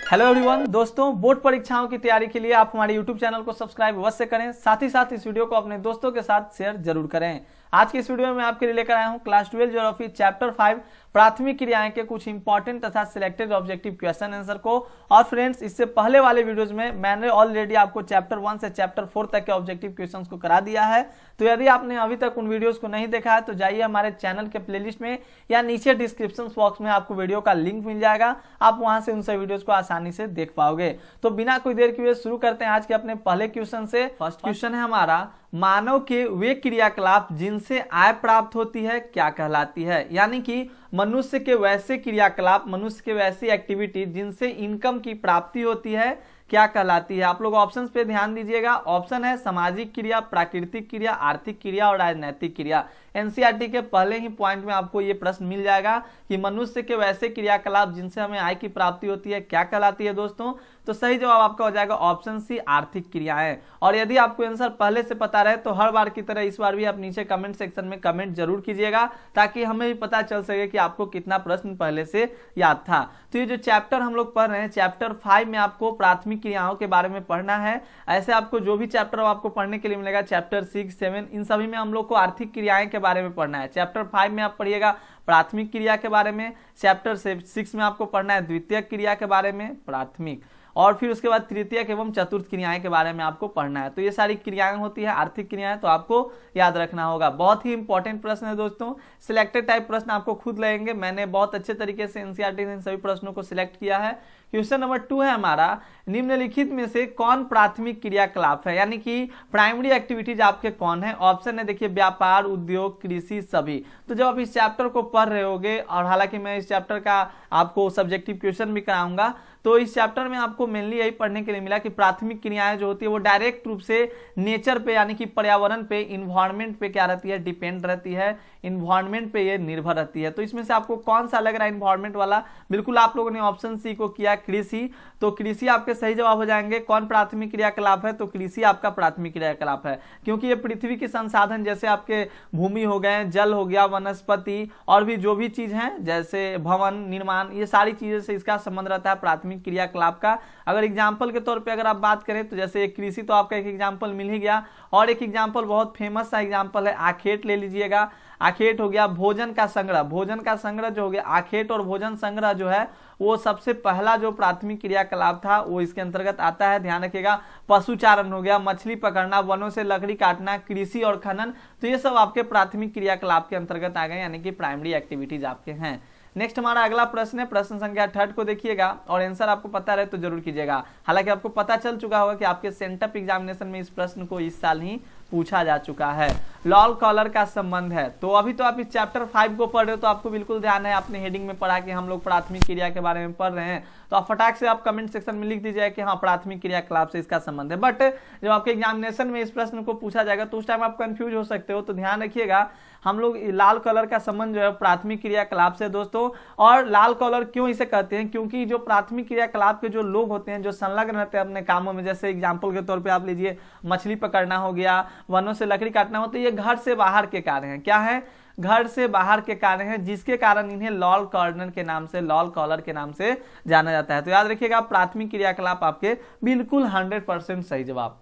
Hello everyone, दोस्तों board परीक्षाओं की तैयारी के लिए आप हमारे यूट्यूब चैनल को सब्सक्राइब अवश्य करें। साथ ही साथ इस वीडियो को अपने दोस्तों के साथ शेयर जरूर करें। आज की इस वीडियो में मैं आपके लिए लेकर आया हूं क्लास 12 ज्योग्राफी चैप्टर 5 प्राथमिक क्रियाएं के कुछ इंपॉर्टेंट तथा सिलेक्टेड ऑब्जेक्टिव क्वेश्चन आंसर को। और फ्रेंड्स, इससे पहले वाले वीडियोज में मैंने ऑलरेडी आपको चैप्टर 1 से चैप्टर 4 तक के ऑब्जेक्टिव क्वेश्चंस को करा दिया है। तो यदि आपने अभी तक उन वीडियोस को नहीं देखा है तो जाइए हमारे चैनल के प्लेलिस्ट में या नीचे डिस्क्रिप्शन बॉक्स में आपको वीडियो का लिंक मिल जाएगा। आप वहां से उन सभी वीडियोस को आसानी से देख पाओगे। तो बिना कोई देर किए शुरू करते हैं आज के अपने पहले क्वेश्चन से। फर्स्ट क्वेश्चन है हमारा, मानव के वे क्रियाकलाप जिनसे आय प्राप्त होती है क्या कहलाती है। यानी कि मनुष्य के वैसे क्रियाकलाप, मनुष्य के वैसी एक्टिविटी जिनसे इनकम की प्राप्ति होती है क्या कहलाती है। आप लोग ऑप्शंस पे ध्यान दीजिएगा। ऑप्शन है सामाजिक क्रिया, प्राकृतिक क्रिया, आर्थिक क्रिया और राजनैतिक क्रिया। एनसीईआरटी के पहले ही पॉइंट में आपको ये प्रश्न मिल जाएगा कि मनुष्य के वैसे क्रियाकलाप जिनसे हमें आय की प्राप्ति होती है क्या कहलाती है दोस्तों। तो सही जवाब आपका हो जाएगा ऑप्शन सी, आर्थिक क्रियाएं। और यदि आपको आंसर पहले से पता रहे तो हर बार की तरह इस बार भी आप नीचे कमेंट सेक्शन में कमेंट जरूर कीजिएगा ताकि हमें भी पता चल सके कि आपको कितना प्रश्न पहले से याद था। तो ये जो चैप्टर हम लोग पढ़ रहे हैं, चैप्टर 5 में आपको प्राथमिक क्रियाओं के बारे में पढ़ना है। ऐसे आपको जो भी चैप्टर आपको पढ़ने के लिए मिलेगा, चैप्टर 6, 7, इन सभी में हम लोग को आर्थिक क्रियाएं के बारे में पढ़ना है। चैप्टर 5 में आप पढ़िएगा प्राथमिक क्रिया के बारे में, चैप्टर 6 में आपको पढ़ना है द्वितीय क्रिया के बारे में, प्राथमिक, और फिर उसके बाद तृतीयक एवं चतुर्थ क्रियाएं के बारे में आपको पढ़ना है। तो ये सारी क्रियाएं होती है आर्थिक क्रियाएं, तो आपको याद रखना होगा। बहुत ही इंपॉर्टेंट प्रश्न है दोस्तों, सिलेक्टेड टाइप प्रश्न आपको खुद लगेंगे। मैंने बहुत अच्छे तरीके से एनसीईआरटी ने सभी प्रश्नों को सिलेक्ट किया है। क्वेश्चन नंबर 2 है हमारा, निम्नलिखित में से कौन प्राथमिक क्रियाकलाप है, यानी कि प्राइमरी एक्टिविटीज आपके कौन है। ऑप्शन है देखिए व्यापार, उद्योग, कृषि, सभी। तो जब आप इस चैप्टर को पढ़ रहे होगे, और हालांकि मैं इस चैप्टर का आपको सब्जेक्टिव क्वेश्चन भी कराऊंगा, तो इस चैप्टर में आपको मेनली यही पढ़ने के लिए मिला कि प्राथमिक क्रियाएं जो होती है वो डायरेक्ट रूप से नेचर पे, यानी कि पर्यावरण पे, इन्वायरमेंट पे क्या रहती है, डिपेंड रहती है, इन्वायरमेंट पे ये निर्भर रहती है। तो इसमें से आपको कौन सा लग रहा है इन्वायरमेंट वाला। बिल्कुल आप लोगों ने ऑप्शन सी को किया, कृषि। तो कृषि आपके सही जवाब हो जाएंगे। कौन प्राथमिक क्रियाकलाप है, तो कृषि आपका प्राथमिक क्रियाकलाप है, क्योंकि ये पृथ्वी के संसाधन जैसे आपके भूमि हो गए, जल हो गया, वनस्पति और भी जो भी चीज है जैसे भवन निर्माण, ये सारी चीजें से इसका संबंध रहता है प्राथमिक क्रियाकलाप का। अगर एग्जाम्पल के तौर पे अगर आप बात करें तो जैसे कृषि तो आपका एक एग्जाम्पल मिल ही गया, और एक एग्जाम्पल बहुत फेमस सा एग्जाम्पल है आखेट, ले लीजिएगा। आखेट हो गया भोजन का संग्रह। भोजन का संग्रह जो हो गया, आखेट और भोजन संग्रह जो है वो सबसे पहला जो प्राथमिक क्रियाकलाप था वो इसके अंतर्गत आता है। ध्यान रखिएगा। पशुचारण हो गया, मछली पकड़ना, वनों से लकड़ी काटना, कृषि और खनन, तो ये सब आपके प्राथमिक क्रियाकलाप के अंतर्गत आ गए, यानी कि प्राइमरी एक्टिविटीज आपके हैं। नेक्स्ट हमारा अगला प्रश्न है, प्रश्न संख्या 3 को देखिएगा और आंसर आपको पता रहे तो जरूर कीजिएगा। हालांकि आपको पता चल चुका होगा कि आपके सेंटअप एग्जामिनेशन में इस प्रश्न को इस साल ही पूछा जा चुका है। लॉल कॉलर का संबंध है। तो अभी तो आप इस चैप्टर 5 को पढ़ रहे हो तो आपको बिल्कुल ध्यान है, आपने हेडिंग में पढ़ा कि हम लोग प्राथमिक क्रिया के बारे में पढ़ रहे हैं, तो आप फटाक से आप कमेंट सेक्शन में लिख दीजिए कि हाँ प्राथमिक क्रियाकलाप से इसका संबंध है। बट जब आपके एग्जामिनेशन में इस प्रश्न को पूछा जाएगा तो उस टाइम आप कंफ्यूज हो सकते हो। तो ध्यान रखिएगा, हम लोग लाल कलर का संबंध जो है प्राथमिक क्रियाकलाप से दोस्तों। और लाल कलर क्यों इसे कहते हैं, क्योंकि जो प्राथमिक क्रियाकलाप के जो लोग होते हैं, जो संलग्न रहते हैं अपने कामों में, जैसे एग्जाम्पल के तौर पे आप लीजिए मछली पकड़ना हो गया, वनों से लकड़ी काटना हो, तो ये घर से बाहर के कार्य हैं। क्या है, घर से बाहर के कार्य हैं, जिसके कारण इन्हें लॉल कॉर्नर के नाम से, लॉल कॉलर के नाम से जाना जाता है। तो याद रखिएगा प्राथमिक क्रियाकलाप आपके बिल्कुल 100% सही जवाब।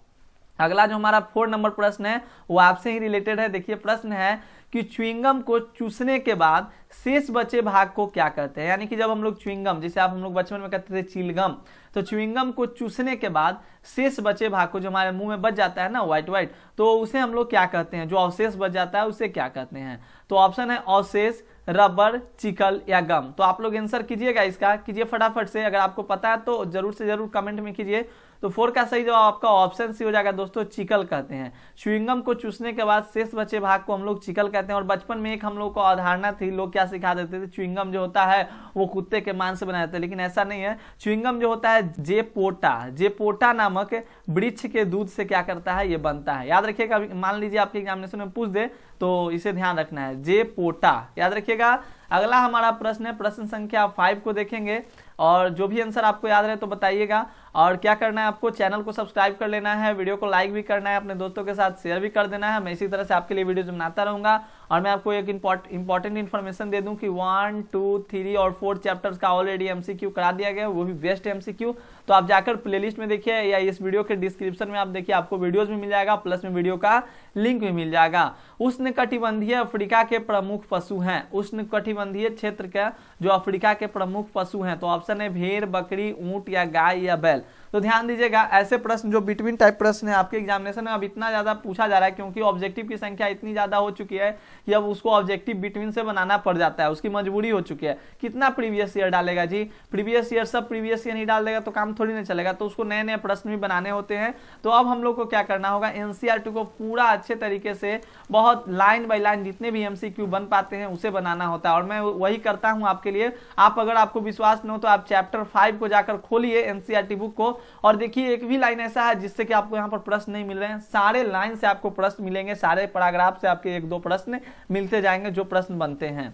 अगला जो हमारा 4 नंबर प्रश्न है वो आपसे ही रिलेटेड है। देखिए प्रश्न है कि च्युइंगम को चूसने के बाद शेष बचे भाग को क्या कहते हैं। यानी कि जब हम लोग च्युइंगम, जिसे आप हम लोग बचपन में कहते थे चिलगम, तो च्युइंगम को चूसने के बाद शेष बचे भाग को, जो हमारे मुंह में बच जाता है ना व्हाइट व्हाइट, तो उसे हम लोग क्या कहते हैं, जो अवशेष बच जाता है उसे क्या कहते हैं। तो ऑप्शन है अवशेष, रबर, चिकल या गम। तो आप लोग आंसर कीजिएगा, इसका कीजिए फटाफट से। अगर आपको पता है तो जरूर से जरूर कमेंट में कीजिए। तो 4 का सही जवाब आपका ऑप्शन सी हो जाएगा दोस्तों, चिकल कहते हैं। च्युइंगम को चूसने के बाद शेष बचे भाग को हम लोग चिकल कहते हैं। और बचपन में एक हम लोग को अवधारणा थी, लोग क्या सिखा देते थे, च्युइंगम जो होता है वो कुत्ते के मांस से बना जाता है, लेकिन ऐसा नहीं है। च्युइंगम जो होता है जेपोटा नामक वृक्ष के दूध से क्या करता है, ये बनता है। याद रखिएगा, मान लीजिए आपके एग्जामिनेशन में पूछ दे तो इसे ध्यान रखना है, जेपोटा, याद रखिएगा। अगला हमारा प्रश्न है, प्रश्न संख्या 5 को देखेंगे और जो भी आंसर आपको याद रहे तो बताइएगा। और क्या करना है, आपको चैनल को सब्सक्राइब कर लेना है, वीडियो को लाइक भी करना है, अपने दोस्तों के साथ शेयर भी कर देना है। मैं इसी तरह से आपके लिए वीडियोज बनाता रहूंगा और मैं आपको एक इंपॉर्टेंट इन्फॉर्मेशन दे दूं कि 1, 2, 3 और 4 चैप्टर्स का ऑलरेडी एमसीक्यू करा दिया गया है, वो भी बेस्ट एमसीक्यू। तो आप जाकर प्लेलिस्ट में देखिए या इस वीडियो के डिस्क्रिप्शन में आप देखिए, आपको वीडियोस भी मिल जाएगा, प्लस में वीडियो का लिंक भी मिल जाएगा। उष्णकटिबंधीय अफ्रीका के प्रमुख पशु हैं, उष्णकटिबंधीय क्षेत्र का जो अफ्रीका के प्रमुख पशु हैं, तो ऑप्शन है भेड़, बकरी, ऊंट या गाय या बैल। तो ध्यान दीजिएगा, ऐसे प्रश्न जो बिटवीन टाइप प्रश्न है आपके एग्जामिनेशन में अब इतना ज्यादा पूछा जा रहा है क्योंकि ऑब्जेक्टिव की संख्या इतनी ज्यादा हो चुकी है कि अब उसको ऑब्जेक्टिव बिटवीन से बनाना पड़ जाता है, उसकी मजबूरी हो चुकी है। कितना प्रीवियस ईयर डालेगा जी, प्रीवियस ईयर सब प्रीवियस ईयर नहीं डाल देगा तो काम थोड़ी ना चलेगा, तो उसको नए नए प्रश्न भी बनाने होते हैं। तो अब हम लोग को क्या करना होगा, एनसीईआरटी को पूरा अच्छे तरीके से बहुत लाइन बाय लाइन जितने भी एमसीक्यू बन पाते हैं उसे बनाना होता है, और मैं वही करता हूं आपके लिए। आप अगर आपको विश्वास न हो तो आप चैप्टर 5 को जाकर खोलिए एनसीईआरटी बुक को, और देखिए एक भी लाइन ऐसा है जिससे कि आपको यहाँ पर प्रश्न नहीं मिल रहे हैं, सारे लाइन से आपको प्रश्न मिलेंगे, सारे पैराग्राफ से आपके 1-2 प्रश्न मिलते जाएंगे जो प्रश्न बनते हैं।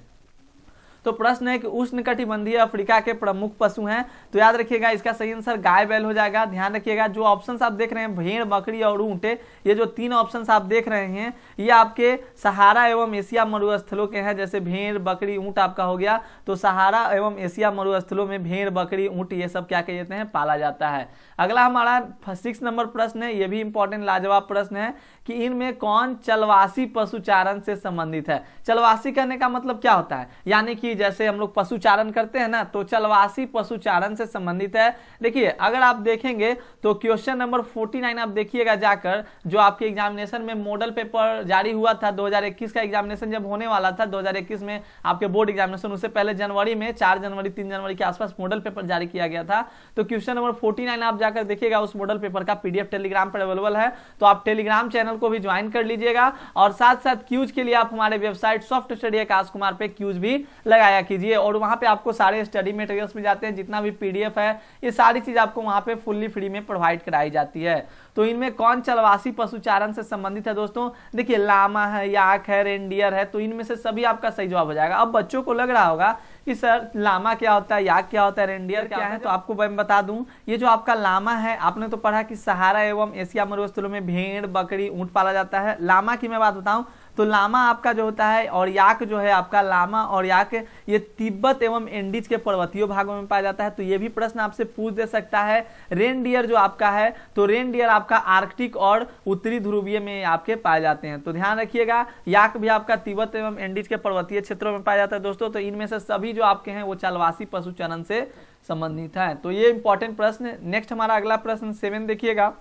तो प्रश्न है कि उष्णकटिबंधीय अफ्रीका के प्रमुख पशु हैं, तो याद रखिएगा इसका सही आंसर गाय बैल हो जाएगा। ध्यान रखिएगा जो ऑप्शंस आप देख रहे हैं भेड़, बकरी और ऊंट, ये जो 3 ऑप्शंस आप देख रहे हैं ये आपके सहारा एवं एशिया मरुस्थलों के हैं। जैसे भेड़, बकरी, ऊंट आपका हो गया, तो सहारा एवं एशिया मरुस्थलों में भेड़, बकरी, ऊंट ये सब क्या कहते हैं, पाला जाता है। अगला हमारा 6 नंबर प्रश्न है, ये भी इंपॉर्टेंट लाजवाब प्रश्न है कि इनमें कौन चलवासी पशुचारण से संबंधित है। चलवासी कहने का मतलब क्या होता है, यानी कि जैसे हम लोग पशुचारण करते हैं ना, तो चलवासी पशुचारण से संबंधित है। देखिए अगर आप देखेंगे तो क्वेश्चन नंबर 49 आप देखिएगा जाकर, जो आपके एग्जामिनेशन में मॉडल पेपर जारी हुआ था 2021 का एग्जामिनेशन जब होने वाला था 2021 में आपके बोर्ड एग्जामिनेशन, उससे पहले जनवरी में 4 जनवरी 3 जनवरी के आसपास मॉडल पेपर जारी किया गया था। तो क्वेश्चन नंबर 49 आप जाकर देखिएगा, उस मॉडल पेपर का पीडीएफ टेलीग्राम पर अवेलेबल है, तो आप टेलीग्राम चैनल को भी ज्वाइन कर लीजिएगा, और साथ साथ क्यूज के लिए आप हमारे website soft study Akash Kumar पे क्यूज भी लगाया कीजिए, और वहां पे आपको सारे स्टडी मटेरियल्स मिल जाते हैं, जितना भी पीडीएफ है ये सारी चीज आपको वहां पे फुल्ली फ्री में प्रोवाइड कराई जाती है। तो इनमें कौन चलवासी पशुचारण से संबंधित है दोस्तों, देखिए लामा है, याक है, रेंडियर है, तो इनमें से सभी आपका सही जवाब हो जाएगा। अब बच्चों को लग रहा होगा कि सर लामा क्या होता है, याक क्या होता है, रेंडियर क्या है, तो आपको मैं बता दूं, ये जो आपका लामा है आपने तो पढ़ा कि सहारा एवं एशिया मरुस्थलों में भेड़, बकरी, ऊंट पाला जाता है। लामा की मैं बात बताऊं तो लामा आपका जो होता है, और याक जो है आपका, लामा और याक ये तिब्बत एवं एंडीज के पर्वतीय भागों में पाया जाता है, तो ये भी प्रश्न आपसे पूछ दे सकता है। रेनडियर जो आपका है, तो रेनडियर आपका आर्कटिक और उत्तरी ध्रुवीय में आपके पाए जाते हैं, तो ध्यान रखिएगा। याक भी आपका तिब्बत एवं एंडीज के पर्वतीय क्षेत्रों में पाया जाता है दोस्तों, तो इनमें से सभी जो आपके हैं वो चलवासी पशुचारण से संबंधित है। तो ये इंपॉर्टेंट प्रश्न। नेक्स्ट हमारा अगला प्रश्न 7 देखिएगा,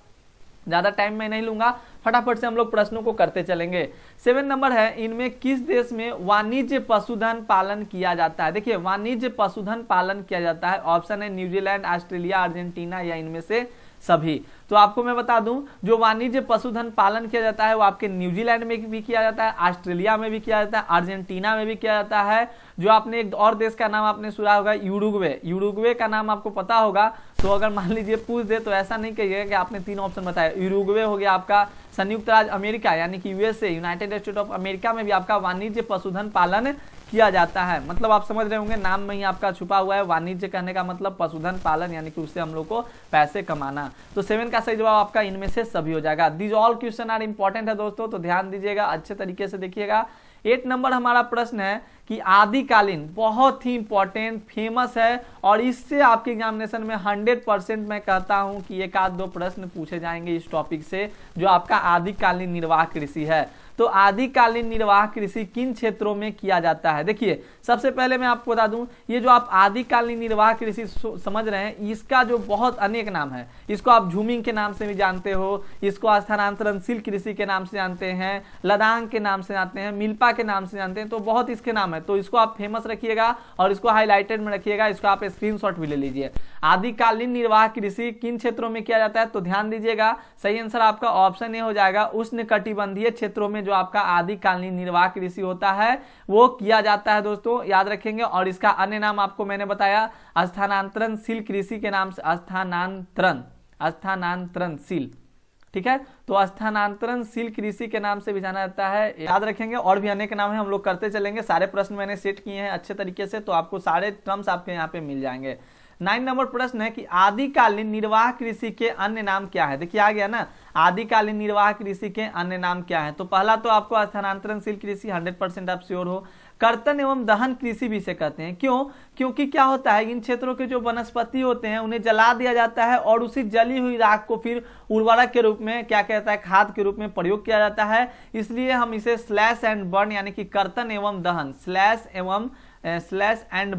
ज्यादा टाइम मैं नहीं लूंगा, फटाफट से हम लोग प्रश्नों को करते चलेंगे। 7 नंबर है, इनमें किस देश में वाणिज्य पशुधन पालन किया जाता है। देखिए वाणिज्य पशुधन पालन किया जाता है, ऑप्शन है न्यूजीलैंड, ऑस्ट्रेलिया, अर्जेंटीना या इनमें से सभी। तो आपको मैं बता दूं, जो वाणिज्य पशुधन पालन किया जाता है वो आपके न्यूजीलैंड में भी किया जाता है, ऑस्ट्रेलिया में भी किया जाता है, अर्जेंटीना में भी किया जाता है। जो आपने एक और देश का नाम आपने सुना होगा, यूरुग्वे, यूरुग्वे का नाम आपको पता होगा, तो अगर मान लीजिए पूछ दे तो ऐसा नहीं कहिएगा कि आपने 3 ऑप्शन बताया। यूरुग्वे हो गया आपका संयुक्त राज्य अमेरिका यानी कि USA, United state of America में भी आपका वाणिज्य पशुधन पालन किया जाता है। मतलब आप समझ रहे होंगे नाम में ही आपका छुपा हुआ है, वाणिज्य कहने का मतलब पशुधन पालन, यानी कि उससे हम लोग को पैसे कमाना। तो 7 का सही जवाब आपका इनमें से सभी हो जाएगा। These all question are important है दोस्तों, तो ध्यान दीजिएगा, अच्छे तरीके से देखिएगा। 8 नंबर हमारा प्रश्न है कि आदिकालीन, बहुत ही इंपॉर्टेंट, फेमस है, और इससे आपके एग्जामिनेशन में 100% मैं कहता हूं कि 1-2 प्रश्न पूछे जाएंगे इस टॉपिक से, जो आपका आदिकालीन निर्वाह कृषि है। तो आदिकालीन निर्वाह कृषि किन क्षेत्रों में किया जाता है। देखिए सबसे पहले मैं आपको बता दूं, ये जो आप आदिकालीन निर्वाह कृषि समझ रहे हैं, इसका जो बहुत अनेक नाम है, इसको आप झूमिंग के नाम से भी जानते हो, इसको स्थानांतरणशील कृषि के नाम से जानते हैं, लदांग के नाम से जानते हैं, मिल्पा के नाम से जानते हैं, तो बहुत इसके नाम है, तो इसको आप फेमस रखिएगा और इसको हाईलाइटेड में रखिएगा, इसको आप स्क्रीनशॉट भी ले लीजिए। आदिकालीन निर्वाह कृषि किन क्षेत्रों में किया जाता है, तो ध्यान दीजिएगा, सही आंसर आपका ऑप्शन ए हो जाएगा, उष्णकटिबंधीय क्षेत्रों में जो आपका आदिकालीन निर्वाह कृषि होता है वो किया जाता है दोस्तों, याद रखेंगे। और इसका अन्य नाम आपको मैंने बताया स्थानांतरणशील कृषि के नाम से, स्थानांतरणशील, ठीक है, तो स्थानांतरणशील कृषि के नाम से भी जाना जाता है, याद रखेंगे। और भी अनेक नाम है, हम लोग करते चलेंगे, सारे प्रश्न मैंने सेट किए हैं अच्छे तरीके से, तो आपको सारे टर्म्स आपके यहाँ पे मिल जाएंगे। 9 नंबर प्रश्न है कि आदिकालीन निर्वाह कृषि के अन्य नाम क्या है। देखिए आ गया ना, आदिकालीन निर्वाह कृषि के अन्य नाम क्या है। तो पहला तो आपको स्थानांतरणशील कृषि 100% आप श्योर हो। कर्तन एवं दहन कृषि भी इसे कहते हैं। क्यों? क्योंकि क्या होता है, इन क्षेत्रों के जो वनस्पति होते हैं उन्हें जला दिया जाता है और उसी जली हुई राख को फिर उर्वरक के रूप में, क्या कहता है, खाद के रूप में प्रयोग किया जाता है। इसलिए हम इसे स्लैश एंड बर्न यानी कि कर्तन एवं दहन, स्लैश एंड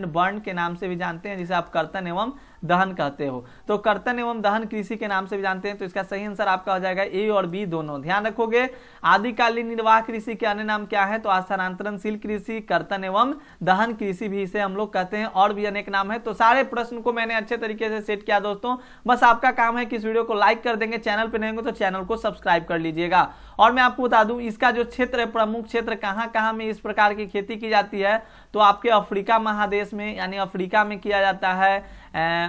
बर्न के नाम से भी जानते हैं, जिसे आप कर्तन एवं दहन कहते हो। तो कर्तन एवं दहन कृषि के नाम से भी जानते हैं। तो इसका सही आंसर आपका हो जाएगा ए और बी दोनों। ध्यान रखोगे, आदिकालीन निर्वाह कृषि के अन्य नाम क्या है, तो स्थानांतरणशील कृषि, कर्तन एवं दहन कृषि भी इसे हम लोग कहते हैं, और भी अनेक नाम है। तो सारे प्रश्न को मैंने अच्छे तरीके से सेट किया दोस्तों। बस आपका काम है कि इस वीडियो को लाइक कर देंगे, चैनल पर नहीं हो तो चैनल को सब्सक्राइब कर लीजिएगा। और मैं आपको बता दूं, इसका जो क्षेत्र है, प्रमुख क्षेत्र कहां कहां में इस प्रकार की खेती की जाती है, तो आपके अफ्रीका महादेश में यानी अफ्रीका में किया जाता है,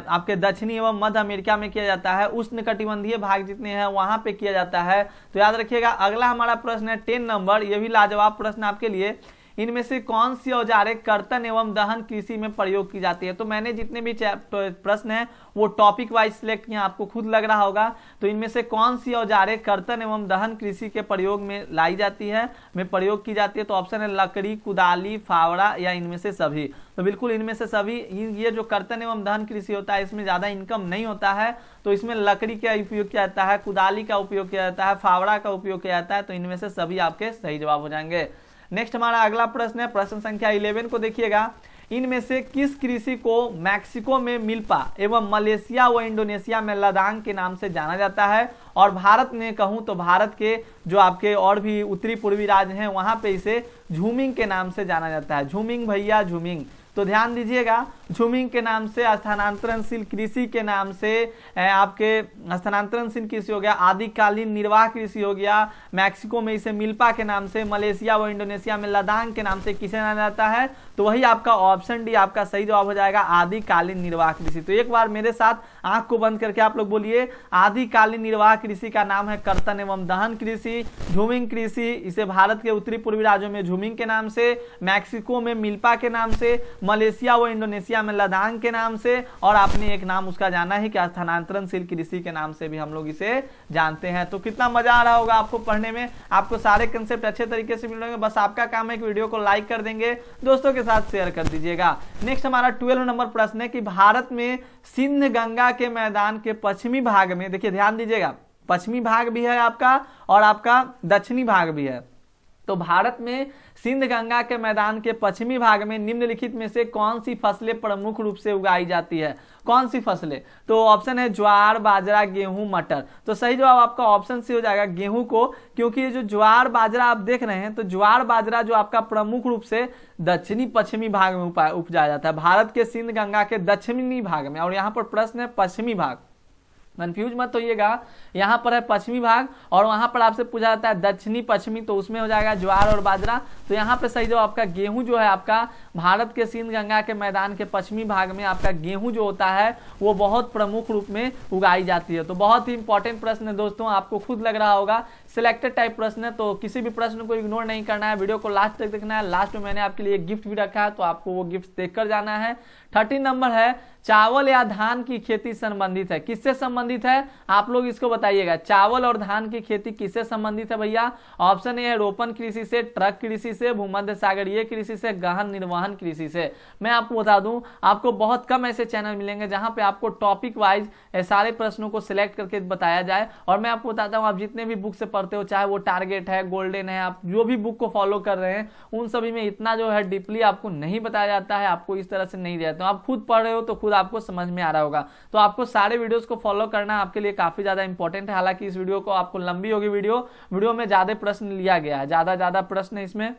आपके दक्षिणी एवं मध्य अमेरिका में किया जाता है, उष्णकटिबंधीय भाग जितने हैं वहां पे किया जाता है। तो याद रखिएगा। अगला हमारा प्रश्न है 10 नंबर, ये भी लाजवाब प्रश्न आपके लिए। इनमें से कौन सी औजारें कर्तन एवं दहन कृषि में प्रयोग की जाती है। तो मैंने जितने भी प्रश्न हैं वो टॉपिक वाइज सिलेक्ट किया, आपको खुद लग रहा होगा। तो इनमें से कौन सी औजारें कर्तन एवं दहन कृषि के प्रयोग में लाई जाती है, में प्रयोग की जाती है। तो ऑप्शन है लकड़ी, कुदाली, फावड़ा या इनमें से सभी। तो बिल्कुल इनमें से सभी। ये जो कर्तन एवं दहन कृषि होता है इसमें ज्यादा इनकम नहीं होता है, तो इसमें लकड़ी का उपयोग किया जाता है, कुदाली का उपयोग किया जाता है, फावड़ा का उपयोग किया जाता है। तो इनमें से सभी आपके सही जवाब हो जाएंगे। नेक्स्ट हमारा अगला प्रश्न है, प्रश्न संख्या 11 को देखिएगा। इनमें से किस कृषि को मैक्सिको में मिल्पा एवं मलेशिया व इंडोनेशिया में लदांग के नाम से जाना जाता है, और भारत में कहूं तो भारत के जो आपके और भी उत्तरी पूर्वी राज्य हैं वहां पे इसे झूमिंग के नाम से जाना जाता है। झूमिंग भैया, झूमिंग। तो ध्यान दीजिएगा, झूमिंग के नाम से, स्थानांतरणशील कृषि के नाम से, आपके स्थानांतरणशील कृषि हो गया, आदिकालीन निर्वाह कृषि हो गया, मैक्सिको में इसे मिल्पा के नाम से, मलेशिया व इंडोनेशिया में लदांग के नाम से किसे जाना जाता है। तो वही आपका ऑप्शन डी आपका सही जवाब हो जाएगा, आदिकालीन निर्वाह कृषि। तो एक बार मेरे साथ आंख को बंद करके आप लोग बोलिए, आदिकालीन निर्वाह कृषि का नाम है कर्तन एवं दहन कृषि। झूमिंग कृषि, इसे भारत के उत्तरी पूर्वी राज्यों में झूमिंग के नाम से, मैक्सिको में मिल्पा के नाम से, मलेशिया व इंडोनेशिया में लदांग के नाम से, और आपने एक नाम उसका जाना है कि स्थानांतरणशील कृषि के नाम से भी हम लोग इसे जानते हैं। तो कितना मजा आ रहा होगा आपको पढ़ने में, आपको सारे कंसेप्ट अच्छे तरीके से मिलेंगे। बस आपका काम है कि वीडियो को लाइक कर देंगे, दोस्तों के साथ शेयर कर दीजिएगा। नेक्स्ट हमारा 12 नंबर प्रश्न है कि भारत में सिंध गंगा के मैदान के पश्चिमी भाग में, देखिए ध्यान दीजिएगा, पश्चिमी भाग भी है आपका और आपका दक्षिणी भाग भी है। तो भारत में सिंध गंगा के मैदान के पश्चिमी भाग में निम्नलिखित में से कौन सी फसलें प्रमुख रूप से उगाई जाती है। कौन सी फसलें? तो ऑप्शन है ज्वार, बाजरा, गेहूं, मटर। तो सही जवाब आपका ऑप्शन सी हो जाएगा, गेहूं को, क्योंकि ये जो ज्वार बाजरा आप देख रहे हैं, तो ज्वार बाजरा जो आपका प्रमुख रूप से दक्षिणी पश्चिमी भाग में उपजाया जाता है, भारत के सिंध गंगा के दक्षिणी भाग में। और यहाँ पर प्रश्न है पश्चिमी भाग, कंफ्यूज मत होइएगा, यहाँ पर है पश्चिमी भाग और वहां पर आपसे पूछा जाता है दक्षिणी पश्चिमी, तो उसमें हो जाएगा ज्वार और बाजरा। तो यहाँ पे सही जो आपका गेहूं जो है आपका भारत के सिंध गंगा के मैदान के पश्चिमी भाग में आपका गेहूं जो होता है वो बहुत प्रमुख रूप में उगाई जाती है। तो बहुत ही इंपॉर्टेंट प्रश्न है दोस्तों, आपको खुद लग रहा होगा सिलेक्टेड टाइप प्रश्न है, तो किसी भी प्रश्न को इग्नोर नहीं करना है, वीडियो को लास्ट तक देखना है। लास्ट में मैंने आपके लिए गिफ्ट भी रखा है, तो आपको वो गिफ्ट देखकर जाना है। 13 नंबर है, चावल या धान की खेती संबंधित है, किससे संबंधित है आप लोग इसको बताइएगा। चावल और धान की खेती किससे संबंधित है भैया? ऑप्शन ए है रोपण कृषि से, ट्रक कृषि से, भूमध्य सागरीय कृषि से, गहन निर्वहन कृषि से। मैं आपको बता दूं, आपको बहुत कम ऐसे चैनल मिलेंगे जहां पे आपको टॉपिक वाइज सारे प्रश्नों को सिलेक्ट करके बताया जाए। और मैं आपको बताता हूं, आप जितने भी बुक से पढ़ते हो, चाहे वो टारगेट है, गोल्डन है, आप जो भी बुक को फॉलो कर रहे हैं, उन सभी में इतना जो है डीपली आपको नहीं बताया जाता है, आपको इस तरह से नहीं दिया जाता। आप खुद पढ़ रहे हो तो खुद आपको समझ में आ रहा होगा। तो आपको सारे वीडियोस को फॉलो करना आपके लिए काफी ज्यादा इंपॉर्टेंट है। हालांकि इस वीडियो को आपको लंबी होगी, वीडियो में ज्यादा प्रश्न लिया गया है, ज्यादा प्रश्न इसमें।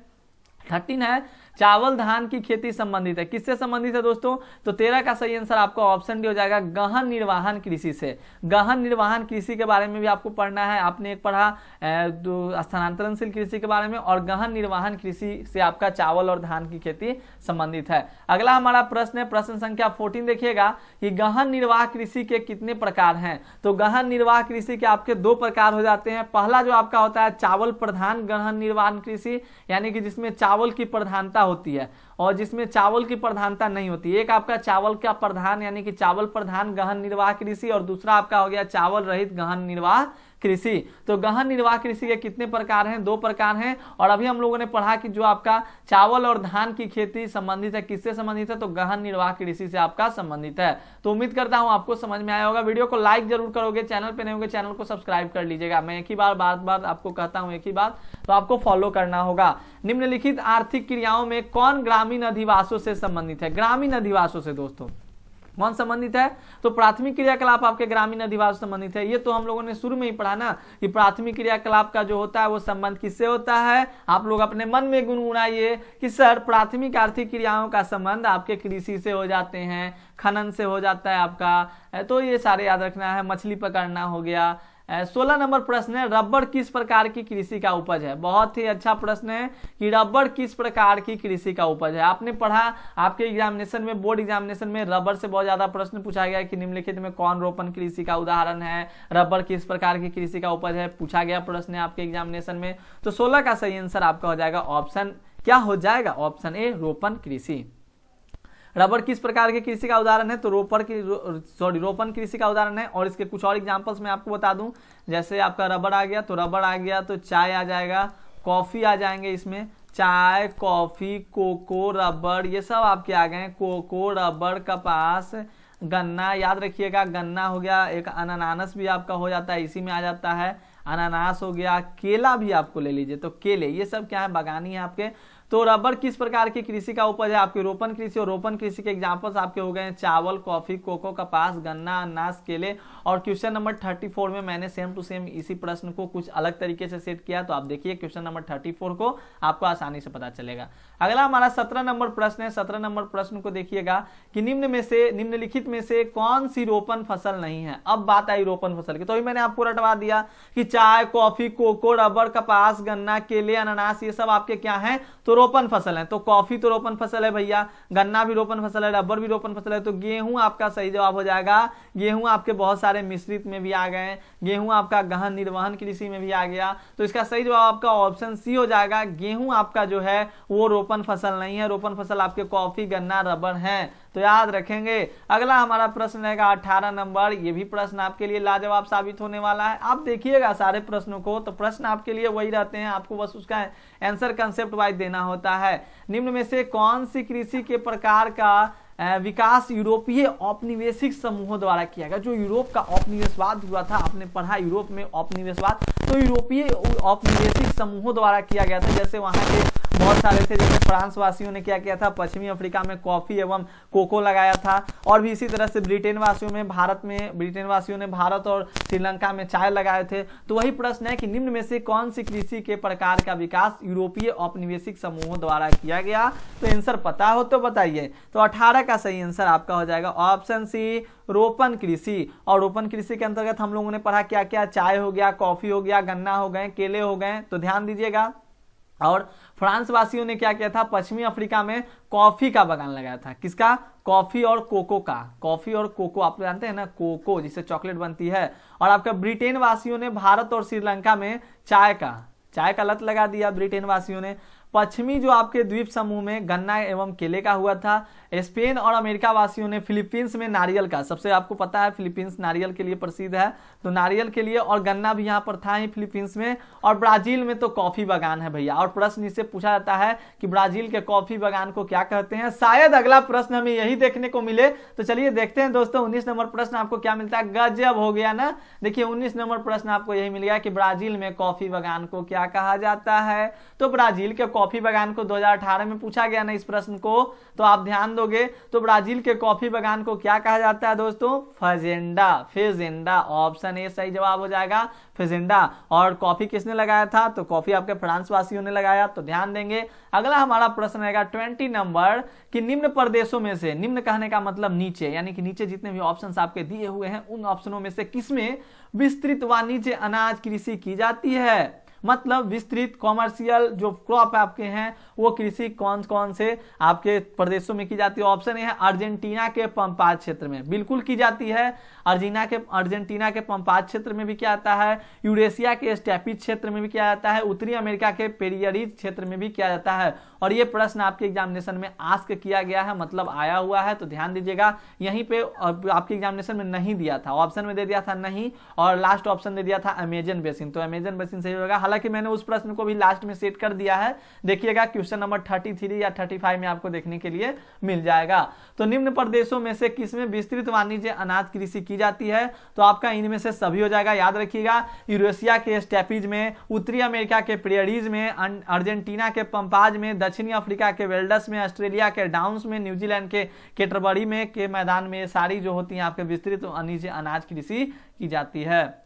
13 है, चावल धान की खेती संबंधित है, किससे संबंधित है दोस्तों? तो 13 का सही आंसर आपका ऑप्शन डी हो जाएगा, गहन निर्वहन कृषि से। गहन निर्वहन कृषि के बारे में भी आपको पढ़ना है। आपने एक पढ़ा स्थानांतरणशील कृषि के बारे में, और गहन निर्वहन कृषि से आपका चावल और धान की खेती संबंधित है। अगला हमारा प्रश्न है प्रश्न संख्या 14, देखिएगा कि गहन निर्वाह कृषि के कितने प्रकार हैं। तो गहन निर्वाह कृषि के आपके 2 प्रकार हो जाते हैं। पहला जो आपका होता है चावल प्रधान गहन निर्वहन कृषि, यानी कि जिसमें चावल की प्रधानता होती है, और जिसमें चावल की प्रधानता नहीं होती। एक आपका चावल का प्रधान यानी कि चावल प्रधान गहन निर्वाह कृषि, और दूसरा आपका हो गया चावल रहित गहन निर्वाह कृषि। तो गहन निर्वाह कृषि के कितने प्रकार हैं? 2 प्रकार हैं। और अभी हम लोगों ने पढ़ा कि जो आपका चावल और धान की खेती संबंधित है, किससे संबंधित है? तो गहन निर्वाह कृषि से आपका संबंधित है। तो उम्मीद करता हूं आपको समझ में आया होगा। वीडियो को लाइक जरूर करोगे, चैनल पे नहीं होंगे चैनल को सब्सक्राइब कर लीजिएगा। मैं एक ही बार बार आपको कहता हूं, एक ही बात, तो आपको फॉलो करना होगा। निम्नलिखित आर्थिक क्रियाओं में कौन ग्रामीण अधिवासों से संबंधित है? ग्रामीण अधिवासों से दोस्तों कौन संबंधित है? तो प्राथमिक क्रियाकलाप आपके ग्रामीण अधिवास संबंधित है। ये तो हम लोगों ने शुरू में ही पढ़ा ना कि प्राथमिक क्रियाकलाप का जो होता है वो संबंध किससे होता है? आप लोग अपने मन में गुनगुनाइए कि सर प्राथमिक आर्थिक क्रियाओं का संबंध आपके कृषि से हो जाते हैं, खनन से हो जाता है आपका, तो ये सारे याद रखना है। मछली पकड़ना हो गया। 16 नंबर प्रश्न है, रबड़ किस प्रकार की कृषि का उपज है? बहुत ही अच्छा प्रश्न है कि रबड़ किस प्रकार की कृषि का उपज है। आपने पढ़ा आपके एग्जामिनेशन में, बोर्ड एग्जामिनेशन में रबड़ से बहुत ज्यादा प्रश्न पूछा गया कि निम्नलिखित में कौन रोपण कृषि का उदाहरण है, रबड़ किस प्रकार की कृषि का उपज है, पूछा गया प्रश्न है आपके एग्जामिनेशन में। तो 16 का सही आंसर आपका हो जाएगा ऑप्शन, क्या हो जाएगा? ऑप्शन ए, रोपण कृषि। रबड़ किस प्रकार की कृषि का उदाहरण है? तो रोपण कृषि का उदाहरण है। और इसके कुछ और एग्जांपल्स मैं आपको बता दूं, जैसे आपका रबड़ आ गया तो रबड़ आ गया, तो चाय आ जाएगा, कॉफी आ जाएंगे इसमें, चाय, कॉफी, कोको, रबड़, ये सब आपके आ गए। कोको, रबड़, कपास, गन्ना, याद रखिएगा गन्ना हो गया। एक अनानास भी आपका हो जाता है, इसी में आ जाता है। अनानास हो गया, केला भी आपको ले लीजिए, तो केले, ये सब क्या है? बागानी है आपके। तो रबड़ किस प्रकार की कृषि का उपज है? आपके रोपण कृषि। और रोपण कृषि के एग्जांपल्स आपके हो गए चावल, कॉफी, कोको, कपास, गन्ना, अनानास, केले। और क्वेश्चन नंबर 34 में मैंने सेम टू सेम इसी प्रश्न को कुछ अलग तरीके से सेट किया, तो आप देखिए क्वेश्चन नंबर 34 को, आपको आसानी से पता चलेगा। अगला हमारा 17 नंबर प्रश्न है। 17 नंबर प्रश्न को देखिएगा कि निम्नलिखित में से कौन सी रोपण फसल नहीं है? अब बात आई रोपण फसल की, तो मैंने आपको रटवा दिया कि चाय, कॉफी, कोको, रबड़, कपास, गन्ना, केले, अनानास, ये सब आपके क्या है? तो रोपण फसल है। तो कॉफी तो रोपण फसल है भैया, गन्ना भी रोपण फसल है, रबर भी रोपण फसल है। तो गेहूं आपका सही जवाब हो जाएगा। गेहूं आपके बहुत सारे मिश्रित में भी आ गए, गेहूं आपका गहन निर्वहन कृषि में भी आ गया। तो इसका सही जवाब आपका ऑप्शन सी हो जाएगा। गेहूं आपका जो है वो रोपण फसल नहीं है, रोपण फसल आपके कॉफी, गन्ना, रबर है। तो याद रखेंगे। अगला हमारा प्रश्न रहेगा 18 नंबर। ये भी प्रश्न आपके लिए लाजवाब साबित होने वाला है। आप देखिएगा सारे प्रश्नों को, तो प्रश्न आपके लिए वही रहते हैं, आपको बस उसका आंसर कंसेप्ट वाइज देना होता है। निम्न में से कौन सी कृषि के प्रकार का विकास यूरोपीय औपनिवेशिक समूहों द्वारा किया गया? जो यूरोप का औपनिवेशवाद हुआ था, आपने पढ़ा यूरोप में औपनिवेशवाद, तो यूरोपीय औपनिवेशिक समूहों द्वारा किया गया था। जैसे वहां के बहुत सारे थे, जैसे फ्रांस वासियों ने क्या किया था? पश्चिमी अफ्रीका में कॉफी एवं कोको लगाया था। और भी इसी तरह से ब्रिटेन वासियों ने भारत और श्रीलंका में चाय लगाए थे। तो वही प्रश्न है कि निम्न में से कौन सी कृषि के प्रकार का विकास यूरोपीय औपनिवेशिक समूहों द्वारा किया गया? तो आंसर पता हो तो बताइए। तो 18 का सही आंसर आपका हो जाएगा ऑप्शन सी, रोपण कृषि। और रोपण कृषि के अंतर्गत हम लोगों ने पढ़ा क्या क्या? चाय हो गया, कॉफी हो गया, गन्ना हो गए, केले हो गए। तो ध्यान दीजिएगा। और फ्रांस वासियों ने क्या किया था? पश्चिमी अफ्रीका में कॉफी का बागान लगाया था। किसका? कॉफी और कोको का। कॉफी और कोको आप जानते हैं ना, कोको जिससे चॉकलेट बनती है। और आपका ब्रिटेन वासियों ने भारत और श्रीलंका में चाय का लत लगा दिया ब्रिटेन वासियों ने। पश्चिमी जो आपके द्वीप समूह में गन्ना एवं केले का हुआ था। स्पेन और अमेरिका वासियों ने फिलीपींस में नारियल का, सबसे आपको पता है फिलीपींस नारियल के लिए प्रसिद्ध है, तो नारियल के लिए, और गन्ना भी यहाँ पर था ही फिलीपींस में। और ब्राजील में तो कॉफी बागान है भैया। और प्रश्न इससे पूछा जाता है कि ब्राजील के कॉफी बागान को क्या कहते हैं? शायद अगला प्रश्न हमें यही देखने को मिले। तो चलिए देखते हैं दोस्तों 19 नंबर प्रश्न आपको क्या मिलता है। गजब हो गया ना। देखिए 19 नंबर प्रश्न आपको यही मिल गया कि ब्राजील में कॉफी बागान को क्या कहा जाता है। तो ब्राजील के कॉफी बागान को 2018 में पूछा गया ना इस प्रश्न को, तो आप ध्यान दोगे। तो ब्राजील के कॉफी बागान को क्या कहा जाता है दोस्तों? फेजेंडा। ऑप्शन ए सही जवाब हो जाएगा, फेजेंडा। और कॉफी किसने लगाया था? तो कॉफी आपके फ्रांस वासियों ने लगाया। तो ध्यान देंगे। अगला हमारा प्रश्न रहेगा 20 नंबर कि निम्न प्रदेशों में से, निम्न कहने का मतलब नीचे, यानी कि नीचे जितने भी ऑप्शंस आपके दिए हुए हैं उन ऑप्शनों में से किसमें विस्तृत वाणिज्य अनाज कृषि की जाती है? मतलब विस्तृत कॉमर्शियल जो क्रॉप आपके हैं वो कृषि कौन कौन से आपके प्रदेशों में की जाती है। ऑप्शन है अर्जेंटीना के पंपाज क्षेत्र में बिल्कुल की जाती है। अर्जेंटीना के पंपाज क्षेत्र में भी किया जाता है, यूरेशिया के स्टेपीज क्षेत्र में भी किया जाता है, उत्तरी अमेरिका के पेरियरीज क्षेत्र में भी किया जाता है। और ये प्रश्न आपके एग्जामिनेशन में आस्क किया गया है, मतलब आया हुआ है, तो ध्यान दीजिएगा। यहीं पे आपके एग्जामिनेशन में नहीं दिया था, ऑप्शन में दे दिया था नहीं, और लास्ट ऑप्शन दे दिया था अमेजन बेसिन, तो अमेजन बेसिन सही होगा। हालांकि मैंने उस प्रश्न को भी लास्ट में सेट कर दिया है, देखिएगा क्वेश्चन नंबर 33 या 35 में आपको देखने के लिए मिल जाएगा। तो निम्न प्रदेशों में से किसमें विस्तृत वाणिज्य अनाज कृषि की जाती है, तो आपका इनमें से सभी हो जाएगा। याद रखिएगा, यूरेशिया के स्टेपीज में, उत्तरी अमेरिका के प्रेरीज में, अर्जेंटीना के पंपाज में, दक्षिणी अफ्रीका के वेल्डस में, ऑस्ट्रेलिया के डाउन्स में, न्यूजीलैंड के केटरबरी में के मैदान में सारी जो होती है आपके विस्तृत अनाज कृषि की जाती है।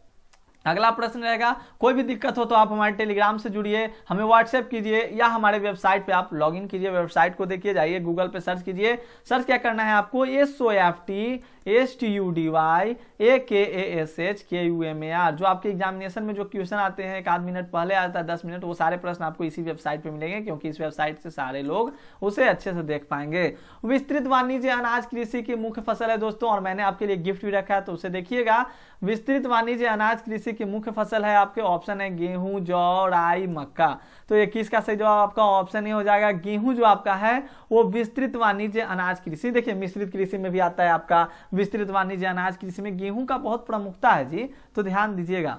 अगला प्रश्न रहेगा, कोई भी दिक्कत हो तो आप हमारे टेलीग्राम से जुड़िए, हमें व्हाट्सएप कीजिए या हमारे वेबसाइट पे आप लॉगिन कीजिए। वेबसाइट को देखिए, जाइए गूगल पे सर्च कीजिए। सर्च क्या करना है आपको, SOFTSTUDYAKASHKUMAR। जो आपके एग्जामिनेशन में जो क्वेश्चन आते हैं 1 मिनट पहले आता है, 10 मिनट, वो सारे प्रश्न आपको इसी वेबसाइट पे मिलेंगे, क्योंकि इस वेबसाइट से सारे लोग उसे अच्छे से देख पाएंगे। विस्तृत वाणिज्य अनाज कृषि की मुख्य फसल है दोस्तों, और मैंने आपके लिए गिफ्ट भी रखा है, तो उसे देखिएगा। विस्तृत वाणिज्य अनाज कृषि की मुख्य फसल है आपके, ऑप्शन है गेहूं, जौ, राई, मक्का। तो 21 का सही जवाब आपका ऑप्शन ए हो जाएगा। गेहूं जो आपका है वो विस्तृत वाणिज्य अनाज कृषि, देखिए मिश्रित कृषि में भी आता है आपका, विस्तृत वाणिज्य अनाज कृषि में गेहूं का बहुत प्रमुखता है जी, तो ध्यान दीजिएगा।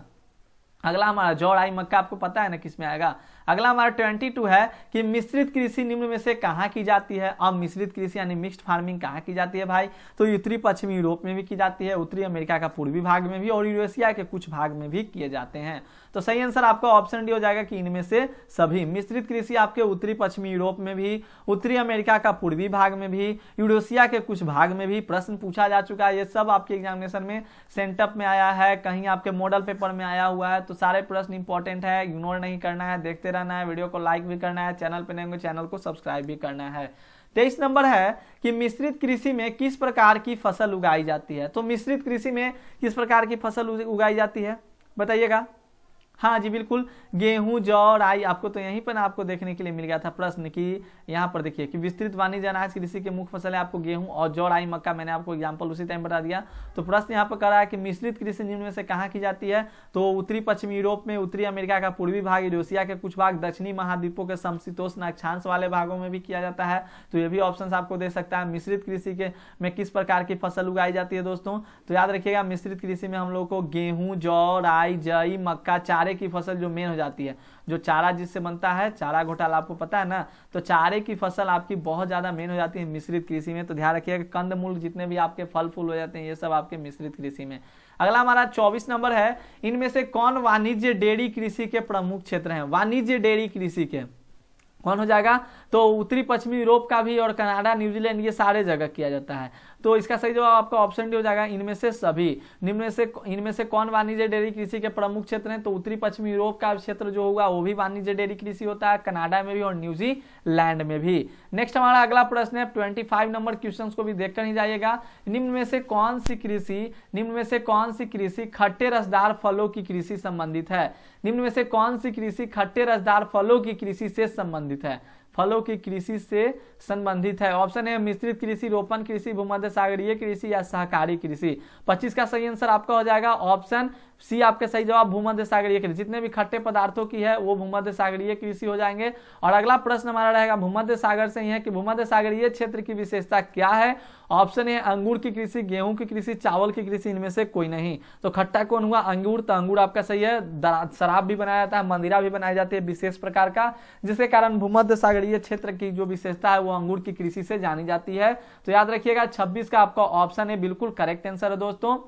अगला हमारा जौ, राई, मक्का आपको पता है ना किसमें आएगा। अगला हमारा 22 है कि मिश्रित कृषि निम्न में से कहाँ की जाती है। अब मिश्रित कृषि यानी मिक्स्ड फार्मिंग कहाँ की जाती है भाई, तो उत्तरी पश्चिमी यूरोप में भी की जाती है, उत्तरी अमेरिका का पूर्वी भाग में भी, और यूरेशिया के कुछ भाग में भी किए जाते हैं। तो सही आंसर आपका ऑप्शन डी हो जाएगा कि इनमें से सभी। मिश्रित कृषि आपके उत्तरी पश्चिमी यूरोप में भी, उत्तरी अमेरिका का पूर्वी भाग में भी, यूरेशिया के कुछ भाग में भी प्रश्न पूछा जा चुका है। ये सब आपके एग्जामिनेशन में सेंटअप में आया है, कहीं आपके मॉडल पेपर में आया हुआ है, तो सारे प्रश्न इंपॉर्टेंट है, इग्नोर नहीं करना है, देखते रहना है, वीडियो को लाइक भी करना है, चैनल पे नए होंगे चैनल को सब्सक्राइब भी करना है। 23 नंबर है कि मिश्रित कृषि में किस प्रकार की फसल उगाई जाती है। तो मिश्रित कृषि में किस प्रकार की फसल उगाई जाती है बताइएगा। हाँ जी बिल्कुल, गेहूं, जौ, राई। आपको तो यहीं पर ना आपको देखने के लिए मिल गया था प्रश्न कि यहाँ पर देखिए कि विस्तृत वाणिज्य अनाज कृषि के मुख्य फसल है आपको गेहूं और जौ, राई, मक्का। मैंने आपको एग्जांपल उसी टाइम बता दिया। तो प्रश्न यहाँ पर कर रहा है कि मिश्रित कृषि निम्न में से कहाँ की जाती है, तो उत्तरी पश्चिमी यूरोप में, उत्तरी अमेरिका का पूर्वी भाग, यूरेशिया के कुछ भाग, दक्षिणी महाद्वीपों के समशीतोष्ण अक्षांश वाले भागों में भी किया जाता है। तो ये भी ऑप्शन आपको दे सकता है। मिश्रित कृषि के में किस प्रकार की फसल उगाई जाती है दोस्तों, तो याद रखिएगा मिश्रित कृषि में हम लोग को गेहूं, जौ, राई, जई, मक्का, चारे की फसल जो मेन हो जाती है, जो चारा जिससे बनता है, चारा घोटाला आपको पता है ना, तो चारे की फसल आपकी बहुत ज्यादा मेन हो जाती है मिश्रित कृषि में। तो ध्यान रखिएगा कंदमूल जितने भी आपके फल फूल हो जाते हैं ये सब आपके मिश्रित कृषि में। अगला हमारा 24 नंबर है, इनमें से कौन वाणिज्य डेयरी कृषि के प्रमुख क्षेत्र हैं। वाणिज्य डेयरी कृषि के कौन हो जाएगा, तो उत्तरी पश्चिमी यूरोप का भी और कनाडा, न्यूजीलैंड, ये सारे जगह किया जाता है। तो इसका सही जवाब आपका ऑप्शन डी हो जाएगा, इनमें से सभी। इनमें से कौन वाणिज्य डेयरी कृषि के प्रमुख क्षेत्र हैं, तो उत्तरी पश्चिमी यूरोप का क्षेत्र जो होगा वो भी वाणिज्य डेयरी कृषि होता है, कनाडा में भी और न्यूजीलैंड में भी। नेक्स्ट हमारा अगला प्रश्न है 25 नंबर, क्वेश्चन को भी देखकर ही जाइएगा। निम्न में से कौन सी कृषि खट्टे रसदार फलों की कृषि संबंधित है। निम्न में से कौन सी कृषि खट्टे रसदार फलों की कृषि से संबंधित है, फलों की कृषि से संबंधित है। ऑप्शन है मिश्रित कृषि, रोपण कृषि, भूमध्य सागरीय कृषि या सहकारी कृषि। 25 का सही आंसर आपका हो जाएगा ऑप्शन सी, आपके सही जवाब भूमध्य सागरीय कृषि। जितने भी खट्टे पदार्थों की है वो भूमध्य सागरीय कृषि हो जाएंगे। और अगला प्रश्न हमारा रहेगा भूमध्य सागर से ही है कि भूमध्य सागरीय क्षेत्र की विशेषता क्या है। ऑप्शन है अंगूर की कृषि, गेहूं की कृषि, चावल की कृषि, इनमें से कोई नहीं। तो खट्टा कौन हुआ, अंगूर। तो अंगूर आपका सही है। शराब भी बनाया जाता है, मंदिरा भी बनाई जाती है विशेष प्रकार का, जिसके कारण भूमध्य सागरीय क्षेत्र की जो विशेषता है वो अंगूर की कृषि से जानी जाती है। तो याद रखिएगा 26 का आपका ऑप्शन है बिल्कुल करेक्ट आंसर है दोस्तों।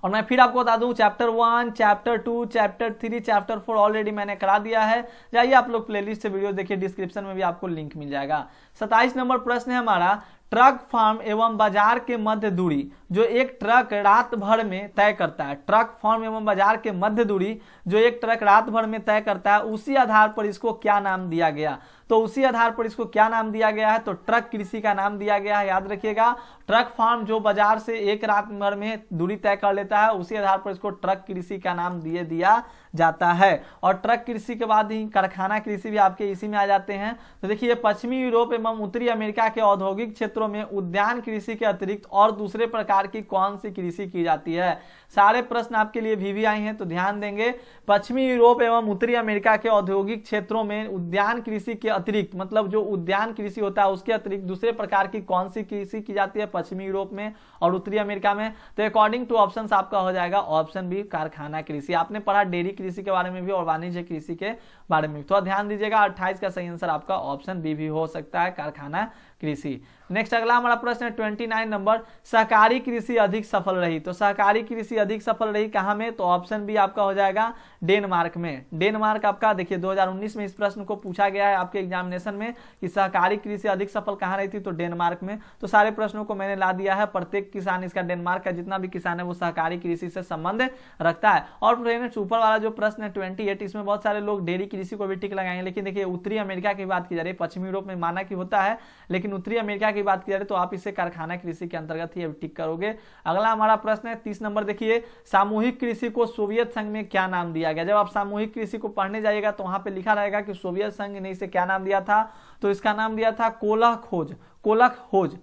और मैं फिर आपको बता दूं chapter 1, chapter 2, chapter 3, chapter 4 already मैंने करा दिया है। जाइए आप लोग प्लेलिस्ट से वीडियो देखिए, डिस्क्रिप्शन में भी आपको लिंक मिल जाएगा। 27 नंबर प्रश्न है हमारा, ट्रक फार्म एवं बाजार के मध्य दूरी जो एक ट्रक रात भर में तय करता है, ट्रक फार्म एवं बाजार के मध्य दूरी जो एक ट्रक रात भर में तय करता है, उसी आधार पर इसको क्या नाम दिया गया? तो उसी आधार पर इसको क्या नाम दिया गया है? तो ट्रक कृषि का नाम दिया गया है। याद रखिएगा, ट्रक फार्म जो बाजार से एक रात भर में दूरी तय कर लेता है, उसी आधार पर इसको ट्रक कृषि का नाम दिया जाता है। और ट्रक कृषि के बाद ही कारखाना कृषि भी आपके इसी में आ जाते हैं। तो देखिए, पश्चिमी यूरोप एवं उत्तरी अमेरिका के औद्योगिक क्षेत्रों में उद्यान कृषि के अतिरिक्त और दूसरे प्रकार की कौन सी कृषि की जाती है? सारे प्रश्न आपके लिए भी आए हैं, तो ध्यान देंगे। पश्चिमी यूरोप एवं उत्तरी अमेरिका के औद्योगिक क्षेत्रों में उद्यान कृषि के अतिरिक्त, मतलब जो उद्यान कृषि होता है उसके अतिरिक्त दूसरे प्रकार की कौन सी कृषि की जाती है पश्चिमी यूरोप में और उत्तरी अमेरिका में? तो अकॉर्डिंग टू ऑप्शंस आपका हो जाएगा ऑप्शन बी, कारखाना कृषि। आपने पढ़ा डेयरी कृषि के बारे में भी और वाणिज्य कृषि के बारे में, तो ध्यान दीजिएगा 28 का सही आंसर आपका ऑप्शन बी भी हो सकता है, कारखाना कृषि। नेक्स्ट अगला हमारा प्रश्न है 29 नंबर, सहकारी कृषि अधिक सफल रही। तो सहकारी कृषि अधिक सफल रही कहां में? तो ऑप्शन बी आपका हो जाएगा डेनमार्क में। डेनमार्क आपका देखिए 2019 में इस प्रश्न को पूछा गया है आपके एग्जामिनेशन में कि सहकारी कृषि अधिक सफल कहां रही थी? तो डेनमार्क में। तो सारे प्रश्नों को मैंने ला दिया है, प्रत्येक किसान इसका डेनमार्क का जितना भी किसान है वो सहकारी कृषि से संबंध रखता है। और फ्रेंड्स ऊपर वाला जो प्रश्न है 28, इसमें बहुत सारे लोग डेयरी कृषि को भी टिक लगाएंगे, लेकिन देखिए उत्तरी अमेरिका की बात की जा रही है, पश्चिमी यूरोप में माना कि होता है, लेकिन उत्तरी अमेरिका की बात की जा रही है, तो आप इसे कारखाना कृषि के अंतर्गत ही टिक करोगे। अगला हमारा प्रश्न है 30 नंबर, देखिए सामूहिक कृषि को सोवियत संघ में क्या नाम दिया गया? जब आप सामूहिक कृषि को पढ़ने जाइएगा तो वहां पे लिखा रहेगा कि सोवियत संघ ने इसे क्या नाम दिया था? तो इसका नाम दिया था कोलख खोज,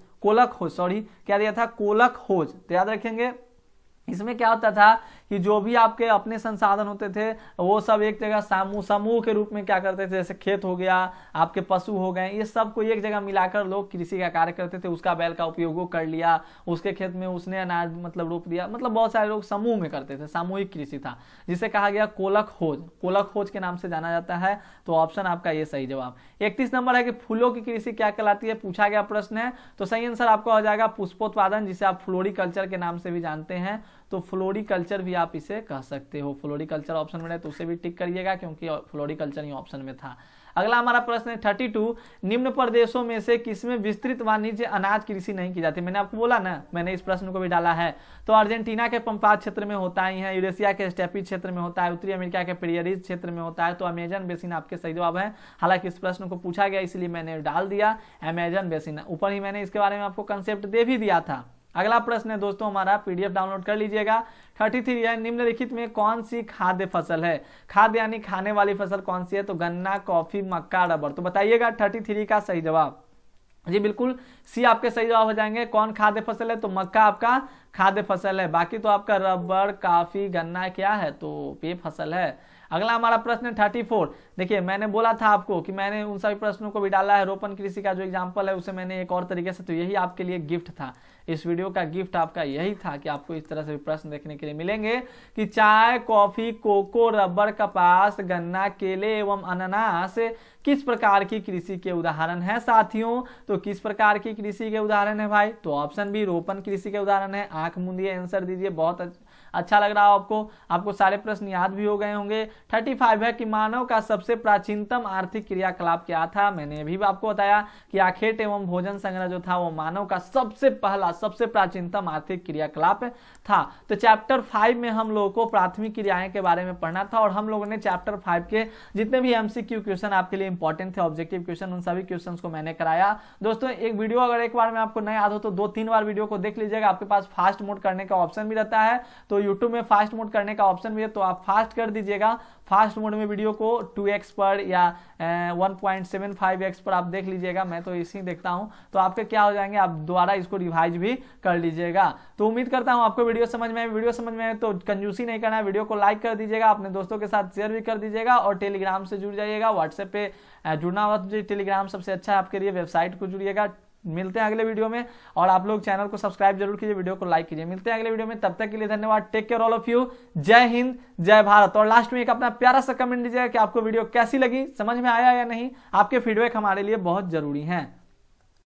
सॉरी क्या दिया था? कोलख खोज। तो याद रखेंगे, इसमें क्या होता था कि जो भी आपके अपने संसाधन होते थे वो सब एक जगह समूह के रूप में क्या करते थे, जैसे खेत हो गया, आपके पशु हो गए, ये सब को एक जगह मिलाकर लोग कृषि का कार्य करते थे। उसका बैल का उपयोग कर लिया, उसके खेत में उसने अनाज मतलब रोप दिया, मतलब बहुत सारे लोग समूह में करते थे, सामूहिक कृषि था, जिसे कहा गया कोलख खोज के नाम से जाना जाता है। तो ऑप्शन आपका ये सही जवाब। 31 नंबर है कि फूलों की कृषि क्या कहलाती है, पूछा गया प्रश्न है। तो सही आंसर आपका हो जाएगा पुष्पोत्पादन, जिसे आप फ्लोरिकल्चर के नाम से भी जानते हैं। तो फ्लोरिकल्चर भी आप इसे कह सकते हो। फ्लोरिकल्चर ऑप्शन में है तो उसे भी टिक करिएगा, क्योंकि फ्लोरिकल्चर ही ऑप्शन में था। अगला हमारा प्रश्न है 32, निम्न प्रदेशों में से किसमें विस्तृत वाणिज्य अनाज कृषि नहीं की जाती? मैंने आपको बोला ना, मैंने इस प्रश्न को भी डाला है। तो अर्जेंटीना के पंपात क्षेत्र में होता ही है, यूरेशिया के स्टेपी क्षेत्र में होता है, उत्तरी अमेरिका के प्रियरीज क्षेत्र में होता है। तो अमेजन बेसिन आपके सही जवाब है। हालांकि इस प्रश्न को पूछा गया इसलिए मैंने डाल दिया अमेजन बेसिन, ऊपर ही मैंने इसके बारे में आपको कंसेप्ट दे भी दिया था। अगला प्रश्न है दोस्तों हमारा, पीडीएफ डाउनलोड कर लीजिएगा। 33 है, निम्नलिखित में कौन सी खाद्य फसल है? खाद्य यानी खाने वाली फसल कौन सी है? तो गन्ना, कॉफी, मक्का, रबर। तो बताइएगा 33 का सही जवाब। जी बिल्कुल, सी आपके सही जवाब हो जाएंगे। कौन खाद्य फसल है? तो मक्का आपका खाद्य फसल है। बाकी तो आपका रबर, कॉफी, गन्ना क्या है? तो पेय फसल है। अगला हमारा प्रश्न है 34। देखिए मैंने बोला था आपको कि मैंने उन सभी प्रश्नों को भी डाला है। रोपण कृषि का जो एग्जांपल है उसे मैंने एक और तरीके से, तो यही आपके लिए गिफ्ट था। इस वीडियो का गिफ्ट आपका यही था कि आपको इस तरह से भी प्रश्न देखने के लिए मिलेंगे कि चाय, कॉफी, कोको, रबर, कपास, गन्ना, केले एवं अनानास किस प्रकार की कृषि के उदाहरण है साथियों? तो किस प्रकार की कृषि के उदाहरण है भाई? तो ऑप्शन बी रोपण कृषि के उदाहरण है। आंख मूंदिए, आंसर दीजिए। बहुत अच्छा लग रहा हो आपको सारे प्रश्न याद भी हो गए होंगे। 35 है कि मानव का सबसे प्राचीनतम आर्थिक क्रियाकलाप क्या था? मैंने भी आपको बताया कि आखेट एवं भोजन संग्रह जो था वो मानव का सबसे पहला, सबसे प्राचीनतम आर्थिक क्रियाकलाप था। तो चैप्टर 5 में हम लोगों को प्राथमिक क्रियाएं के बारे में पढ़ना था और हम लोगों ने चैप्टर 5 के जितने भी एमसीक्यू क्वेश्चन आपके लिए इंपॉर्टेंट थे, ऑब्जेक्टिव क्वेश्चन, उन सभी क्वेश्चंस को मैंने कराया। दोस्तों एक वीडियो अगर एक बार में आपको नहीं याद हो तो 2-3 बार वीडियो को देख लीजिएगा। आपके पास फास्ट मोड करने का ऑप्शन भी रहता है, तो यूट्यूब में फास्ट मोड करने का ऑप्शन भी है, तो आप फास्ट कर दीजिएगा। फास्ट मोड में वीडियो को 2x पर या 1.75x पर आप देख लीजिएगा। मैं तो इसी देखता हूं, तो आपके क्या हो जाएंगे, आप दोबारा इसको रिवाइज भी कर लीजिएगा। तो उम्मीद करता हूं आपको वीडियो समझ में आए। वीडियो समझ में आए तो कंजूसी नहीं करना है, वीडियो को लाइक कर दीजिएगा, अपने दोस्तों के साथ शेयर भी कर दीजिएगा और टेलीग्राम से जुड़ जाइएगा। व्हाट्सएप पे जुड़ना हुआ तो टेलीग्राम सबसे अच्छा है आपके लिए, वेबसाइट को जुड़िएगा। मिलते हैं अगले वीडियो में, और आप लोग चैनल को सब्सक्राइब जरूर कीजिए, वीडियो को लाइक कीजिए। मिलते हैं अगले वीडियो में, तब तक के लिए धन्यवाद। Take care all of you. जय हिंद, जय भारत। और लास्ट में एक अपना प्यारा सा कमेंट दीजिएगा कि आपको वीडियो कैसी लगी, समझ में आया या नहीं। आपके फीडबैक हमारे लिए बहुत जरूरी है।